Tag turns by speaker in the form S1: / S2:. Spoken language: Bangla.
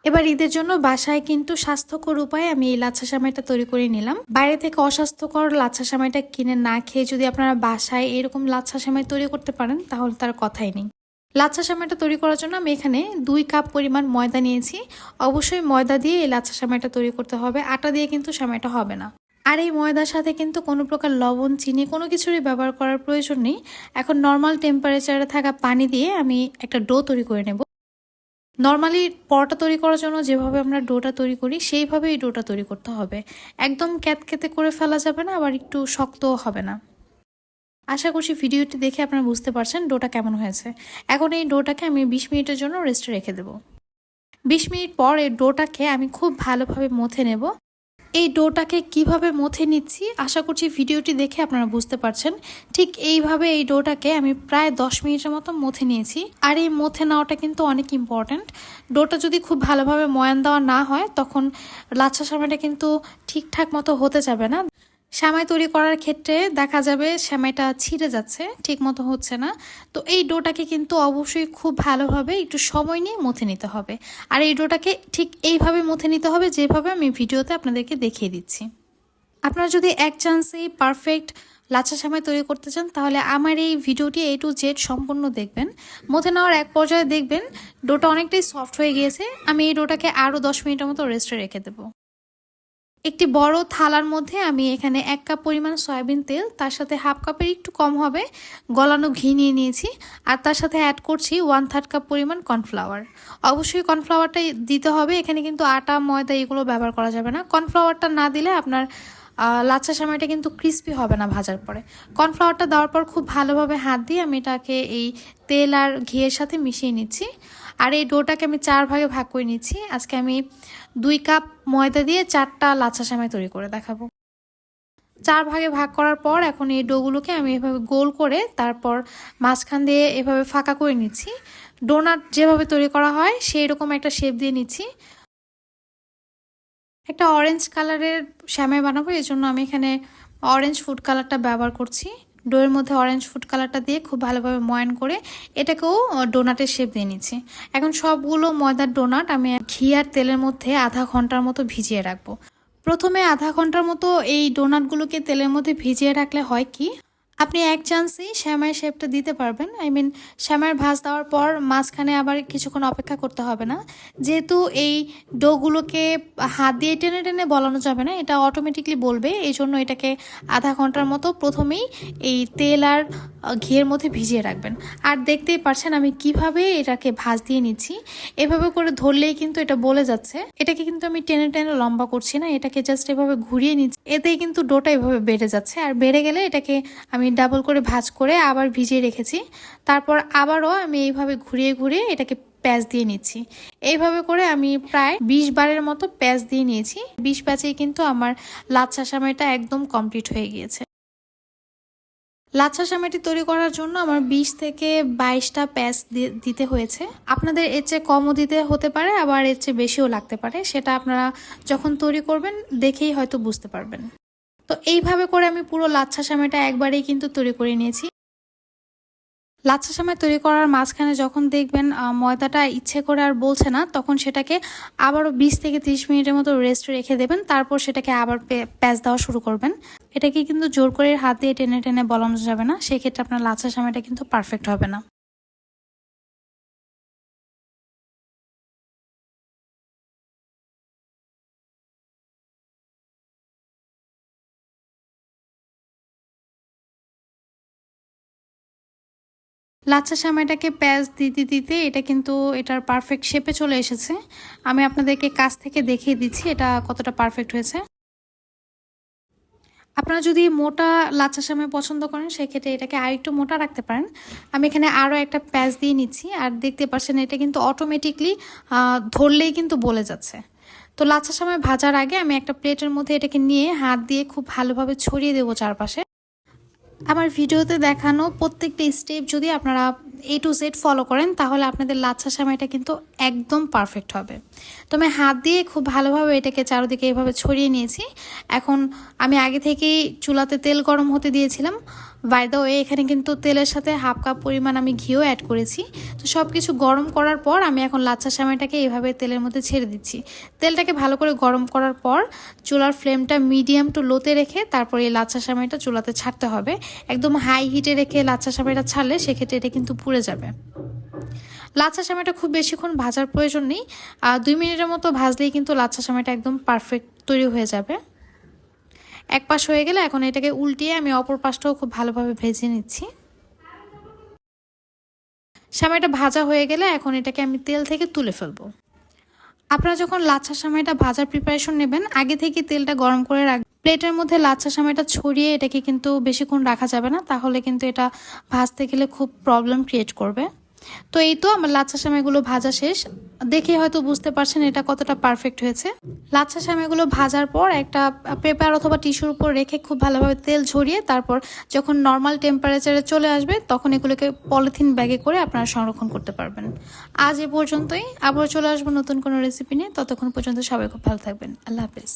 S1: এবার ঈদের জন্য বাসায় কিন্তু স্বাস্থ্যকর উপায়ে আমি এই লাচ্ছা সেমাইটা তৈরি করে নিলাম। বাইরে থেকে অস্বাস্থ্যকর লাচ্ছা সেমাইটা কিনে না খেয়ে যদি আপনারা বাসায় এরকম লাচ্ছা সেমাই তৈরি করতে পারেন তাহলে তার কথাই নেই। লাচ্ছা সেমাইটা তৈরি করার জন্য আমি এখানে 2 কাপ পরিমাণ ময়দা নিয়েছি। অবশ্যই ময়দা দিয়ে এই লাচ্ছা সেমাইটা তৈরি করতে হবে, আটা দিয়ে কিন্তু সেমাইটা হবে না। আর এই ময়দার সাথে কিন্তু কোনো প্রকার লবণ, চিনি কোনো কিছুরই ব্যবহার করার প্রয়োজন নেই। এখন নর্মাল টেম্পারেচারে থাকা পানি দিয়ে আমি একটা ডো তৈরি করে নেব। নর্মালি পরোটা তৈরি করার জন্য যেভাবে আমরা ডোটা তৈরি করি সেইভাবেই ডোটা তৈরি করতে হবে। একদম ক্যাতক্যাতে করে ফেলা যাবে না, আবার একটু শক্তও হবে না। আশা করছি ভিডিওটি দেখে আপনারা বুঝতে পারছেন ডোটা কেমন হয়েছে। এখন এই ডোটাকে আমি 20 মিনিটের জন্য রেস্টে রেখে দেব। 20 মিনিট পর এই ডোটাকে আমি খুব ভালোভাবে মথে নেব। এই ডোটাকে কিভাবে মথে নিচ্ছি আশা করছি ভিডিওটি দেখে আপনারা বুঝতে পারছেন। ঠিক এইভাবে এই ডোটাকে আমি প্রায় 10 মিনিটের মতো মথে নিয়েছি। আর এই মথে নেওয়াটা কিন্তু অনেক ইম্পর্ট্যান্ট। ডোটা যদি খুব ভালোভাবে ময়ান দেওয়া না হয় তখন লাচ্ছা সেমাইটা কিন্তু ঠিকঠাক মতো হতে যাবে না। সেমাই তৈরি করার ক্ষেত্রে দেখা যাবে সেমাইটা ছিঁড়ে যাচ্ছে, ঠিক মতো হচ্ছে না। তো এই ডোটাকে কিন্তু অবশ্যই খুব ভালোভাবে একটু সময় নিয়ে মথে নিতে হবে। আর এই ডোটাকে ঠিক এইভাবে মথে নিতে হবে যেভাবে আমি ভিডিওতে আপনাদেরকে দেখিয়ে দিচ্ছি। আপনারা যদি এক চান্সেই পারফেক্ট লাচ্ছা সেমাই তৈরি করতে চান তাহলে আমার এই ভিডিওটি A to Z সম্পূর্ণ দেখবেন। মথে নেওয়ার এক পর্যায়ে দেখবেন ডোটা অনেকটাই সফট হয়ে গিয়েছে। আমি এই ডোটাকে আরও 10 মিনিটের মতো রেস্টে রেখে দেবো। একটি বড় থালার মধ্যে আমি এখানে 1 কাপ পরিমাণ সয়াবিন তেল, তার সাথে হাফ কাপের একটু কম হবে গলানো ঘি নিয়ে নিয়েছি। আর তার সাথে অ্যাড করছি 1/3 কাপ পরিমাণ কর্নফ্লাওয়ার। অবশ্যই কর্নফ্লাওয়ারটা দিতে হবে, এখানে কিন্তু আটা ময়দা এগুলো ব্যবহার করা যাবে না। কর্নফ্লাওয়ারটা না দিলে আপনার লাচ্ছা সেমাইটা কিন্তু ক্রিস্পি হবে না ভাজার পরে। কর্নফ্লাওয়ারটা দেওয়ার পর খুব ভালোভাবে হাত দিয়ে আমি এটাকে এই তেল আর ঘিয়ের সাথে মিশিয়ে নিচ্ছি। আর এই ডোটাকে আমি 4 ভাগে ভাগ করে নিচ্ছি। আজকে আমি 2 কাপ ময়দা দিয়ে 4টা লাচ্ছা সেমাই তৈরি করে দেখাবো। 4 ভাগে ভাগ করার পর এখন এই ডোগুলোকে আমি এভাবে গোল করে তারপর মাঝখান দিয়ে এভাবে ফাঁকা করে নিচ্ছি। ডোনাট যেভাবে তৈরি করা হয় সেই রকম একটা শেপ দিয়ে নিচ্ছি। একটা অরেঞ্জ কালারের সেমাই বানাবো, এই জন্য আমি এখানে অরেঞ্জ ফুড কালারটা ব্যবহার করছি। ডোয়ের মধ্যে অরেঞ্জ ফুড কালারটা দিয়ে খুব ভালোভাবে ময়ান করে এটাকেও ডোনাটের শেপ দিয়ে নিচ্ছি। এখন সবগুলো ময়দার ডোনাট আমি ঘি আর তেলের মধ্যে আধা ঘন্টার মতো ভিজিয়ে রাখবো। প্রথমে আধা ঘন্টার মতো এই ডোনাটগুলোকে তেলের মধ্যে ভিজিয়ে রাখলে হয় কি, আপনি এক চান্সেই সেমাইয়ের শেপটা দিতে পারবেন। সেমাইয়ের ভাঁজ দেওয়ার পর মাঝখানে আবার কিছুক্ষণ অপেক্ষা করতে হবে না। যেহেতু এই ডোগুলোকে হাত দিয়ে টেনে টেনে বলানো যাবে না, এটা অটোমেটিকলি বলবে, এই জন্য এটাকে আধা ঘন্টার মতো প্রথমেই এই তেল আর ঘিয়ের মধ্যে ভিজিয়ে রাখবেন। আর দেখতেই পারছেন আমি কিভাবে এটাকে ভাঁজ দিয়ে নিচ্ছি। এভাবে করে ধরলেই কিন্তু এটা বলে যাচ্ছে। এটাকে কিন্তু আমি টেনে টেনে লম্বা করছি না, এটাকে জাস্ট এভাবে ঘুরিয়ে নিচ্ছি। এতেই কিন্তু ডোটা এভাবে বেড়ে যাচ্ছে। আর বেড়ে গেলে এটাকে আমি ডাবল করে ভাঁজ করে আবার ভিজিয়ে রেখেছি। তারপর আবারও আমি এইভাবে ঘুরিয়ে ঘুরিয়ে এটাকে প্যাঁচ দিয়ে নিচ্ছি। এইভাবে করে আমি প্রায় 20 বারের মতো প্যাঁচ দিয়ে নিয়েছি। 20 প্যাঁচেই কিন্তু আমার লাচ্ছা সেমাইটা একদম কমপ্লিট হয়ে গিয়েছে। লাচ্ছা সেমাইটি তৈরি করার জন্য আমার 20 থেকে 22টা প্যাঁচ দিতে হয়েছে। আপনাদের এর চেয়ে কমও দিতে হতে পারে, আবার এর চেয়ে বেশিও লাগতে পারে। সেটা আপনারা যখন তৈরি করবেন দেখেই হয়তো বুঝতে পারবেন। তো এইভাবে করে আমি পুরো লাচ্ছা সেমাইটা একবারেই কিন্তু তৈরি করে নিয়েছি। লাচ্ছা সেমাই তৈরি করার মাঝখানে যখন দেখবেন ময়দাটা ইচ্ছে করে আর বলছে না, তখন সেটাকে আবারও 20 থেকে 30 মিনিটের মতো রেস্ট রেখে দেবেন। তারপর সেটাকে আবার প্যাঁচ দেওয়া শুরু করবেন। এটাকে কিন্তু জোর করে হাত দিয়ে টেনে টেনে বলানো যাবে না, সেক্ষেত্রে আপনার লাচ্ছা সেমাইটা কিন্তু পারফেক্ট হবে না। লাচ্ছা সেমাইটাকে প্যাঁচ দিতে দিতে এটা কিন্তু এটার পারফেক্ট শেপে চলে এসেছে। আমি আপনাদেরকে কাছ থেকে দেখিয়ে দিচ্ছি এটা কতটা পারফেক্ট হয়েছে। আপনারা যদি মোটা লাচ্ছা সেমাই পছন্দ করেন সেক্ষেত্রে এটাকে আরেকটু মোটা রাখতে পারেন। আমি এখানে আরও একটা প্যাঁচ দিয়ে নিচ্ছি। আর দেখতে পাচ্ছেন এটা কিন্তু অটোমেটিকলি ধরলেই কিন্তু বলে যাচ্ছে। তো লাচ্ছা সেমাই ভাজার আগে আমি একটা প্লেটের মধ্যে এটাকে নিয়ে হাত দিয়ে খুব ভালোভাবে ছড়িয়ে দেবো চারপাশে। আমার ভিডিওতে দেখানো প্রত্যেকটা স্টেপ যদি আপনারা A to Z ফলো করেন তাহলে আপনাদের লাচ্ছা সেমাইটা কিন্তু একদম পারফেক্ট হবে। তো আমি হাত দিয়ে খুব ভালোভাবে এটাকে চারদিকে এভাবে ছড়িয়ে নিয়েছি। এখন আমি আগে থেকেই চুলাতে তেল গরম হতে দিয়েছিলাম। বাই দ্য ওয়ে এখানে কিন্তু তেলের সাথে হাফ কাপ পরিমাণ আমি ঘিও অ্যাড করেছি। তো সব কিছু গরম করার পর আমি এখন লাচ্ছা সেমাইটাকে এইভাবে তেলের মধ্যে ছেড়ে দিচ্ছি। তেলটাকে ভালো করে গরম করার পর চুলার ফ্লেমটা মিডিয়াম টু লোতে রেখে তারপর এই লাচ্ছা সেমাইটা চুলাতে ছাড়তে হবে। একদম হাই হিটে রেখে লাচ্ছা সেমাইটা ছাড়লে সেক্ষেত্রে এটা কিন্তু পুড়ে যাবে। লাচ্ছা সেমাইটা খুব বেশিক্ষণ ভাজার প্রয়োজন নেই, 2 মিনিটের মতো ভাজলেই কিন্তু লাচ্ছা সেমাইটা একদম পারফেক্ট তৈরি হয়ে যাবে। এক পাশ হয়ে গেলে এখন এটাকে উল্টিয়ে আমি অপর পাশটাও খুব ভালোভাবে ভেজে নিচ্ছি। সেমাইটা ভাজা হয়ে গেলে এখন এটাকে আমি তেল থেকে তুলে ফেলবো। আপনারা যখন লাচ্ছা সেমাইটা ভাজার প্রিপারেশন নেবেন আগে থেকে তেলটা গরম করে রাখবেন। প্লেটের মধ্যে লাচ্ছা সেমাইটা ছড়িয়ে এটাকে কিন্তু বেশিক্ষণ রাখা যাবে না, তাহলে কিন্তু এটা ভাজতে গেলে খুব প্রবলেম ক্রিয়েট করবে। তো এই তো আমার লাচ্ছা সেমাইগুলো ভাজা শেষ। দেখে হয়তো বুঝতে পারছেন এটা কতটা পারফেক্ট হয়েছে। লাচ্ছা সেমাইগুলো ভাজার পর একটা পেপার অথবা টিস্যুর উপর রেখে খুব ভালোভাবে তেল ঝরিয়ে তারপর যখন নর্মাল টেম্পারেচারে চলে আসবে তখন এগুলোকে পলিথিন ব্যাগে করে আপনারা সংরক্ষণ করতে পারবেন। আজ এ পর্যন্তই, আবার চলে আসবো নতুন কোনো রেসিপি নিয়ে। ততক্ষণ পর্যন্ত সবাই খুব ভালো থাকবেন। আল্লাহ হাফেজ।